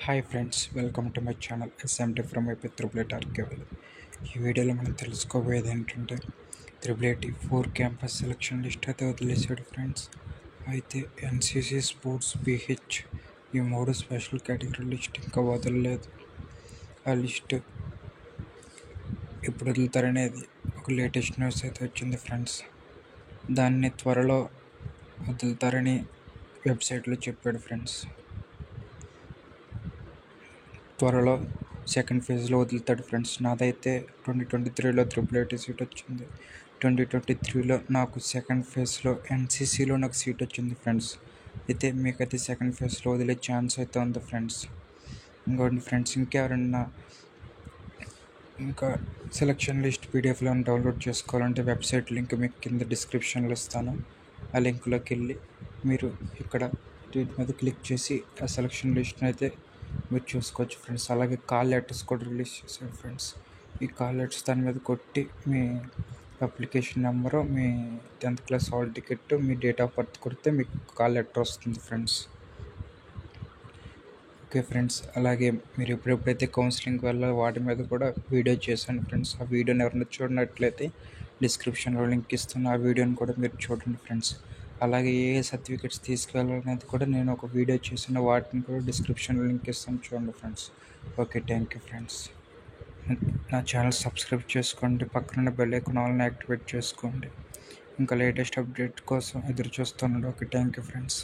Hi friends, welcome to my channel SMT from AP triple ఆర్కేవల్. ఈ వీడియోలో మనం తెలుసుకోబోయేది ఏంటంటే త్రిబుల్ 4 క్యాంపస్ సెలక్షన్ లిస్ట్ అయితే వదిలేసాడు ఫ్రెండ్స్. అయితే ఎన్సీసీ, స్పోర్ట్స్, పీహెచ్ ఈ 3 స్పెషల్ కేటగిరీ లిస్ట్ ఇంకా వదలలేదు. ఆ లిస్ట్ ఎప్పుడు వదులుతారనేది ఒక లేటెస్ట్ న్యూస్ అయితే వచ్చింది ఫ్రెండ్స్. దాన్ని త్వరలో వదులుతారని వెబ్సైట్లో చెప్పాడు ఫ్రెండ్స్. త్వరలో సెకండ్ ఫేజ్లో వదులుతాడు ఫ్రెండ్స్. నాదైతే 2023లో త్రిబుల్ సీట్ వచ్చింది. 2023లో నాకు సెకండ్ ఫేజ్లో ఎన్సీసీలో నాకు సీట్ వచ్చింది ఫ్రెండ్స్. అయితే మీకైతే సెకండ్ ఫేజ్లో వదిలే ఛాన్స్ అయితే ఉంది ఫ్రెండ్స్. ఇంకోటి ఫ్రెండ్స్, ఇంకెవరన్నా ఇంకా సెలక్షన్ లిస్ట్ పీడిఎఫ్లో డౌన్లోడ్ చేసుకోవాలంటే వెబ్సైట్ లింక్ మీకు కింద డిస్క్రిప్షన్లో ఇస్తాను. ఆ లింక్లోకి వెళ్ళి మీరు ఇక్కడ వీటి మీద క్లిక్ చేసి ఆ సెలక్షన్ లిస్ట్ని అయితే మీరు చూసుకోవచ్చు ఫ్రెండ్స్. అలాగే కాల్ లెటర్స్ కూడా రిలీజ్ చేశారు ఫ్రెండ్స్. ఈ కాల్ లెటర్స్ దాని మీద కొట్టి మీ అప్లికేషన్ నెంబరు, మీ 10th క్లాస్ హాల్ టికెట్, మీ డేట్ ఆఫ్ బర్త్ కొడితే మీకు కాల్ లెటర్ వస్తుంది ఫ్రెండ్స్. ఓకే ఫ్రెండ్స్, అలాగే మీరు ఎప్పుడైతే కౌన్సిలింగ్కి వెళ్ళాలో వాటి మీద కూడా వీడియో చేశాను ఫ్రెండ్స్. ఆ వీడియోని ఎవరైనా చూడనట్లయితే డిస్క్రిప్షన్లో లింక్ ఇస్తున్న ఆ వీడియోని కూడా మీరు చూడండి ఫ్రెండ్స్. అలాగే ఏ సర్టిఫికెట్స్ తీసుకెళ్ళాలనేది కూడా నేను ఒక వీడియో చేసిన వాటిని కూడా డిస్క్రిప్షన్లో లింక్ ఇస్తాను, చూడండి friends. Okay, thank you friends. నా ఛానల్ సబ్స్క్రైబ్ చేసుకోండి, పక్కన బెల్ ఐకాన్ ఆల్ని యాక్టివేట్ చేసుకోండి. ఇంకా లేటెస్ట్ అప్డేట్ కోసం ఎదురు చూస్తున్నాడు. Okay, thank you friends.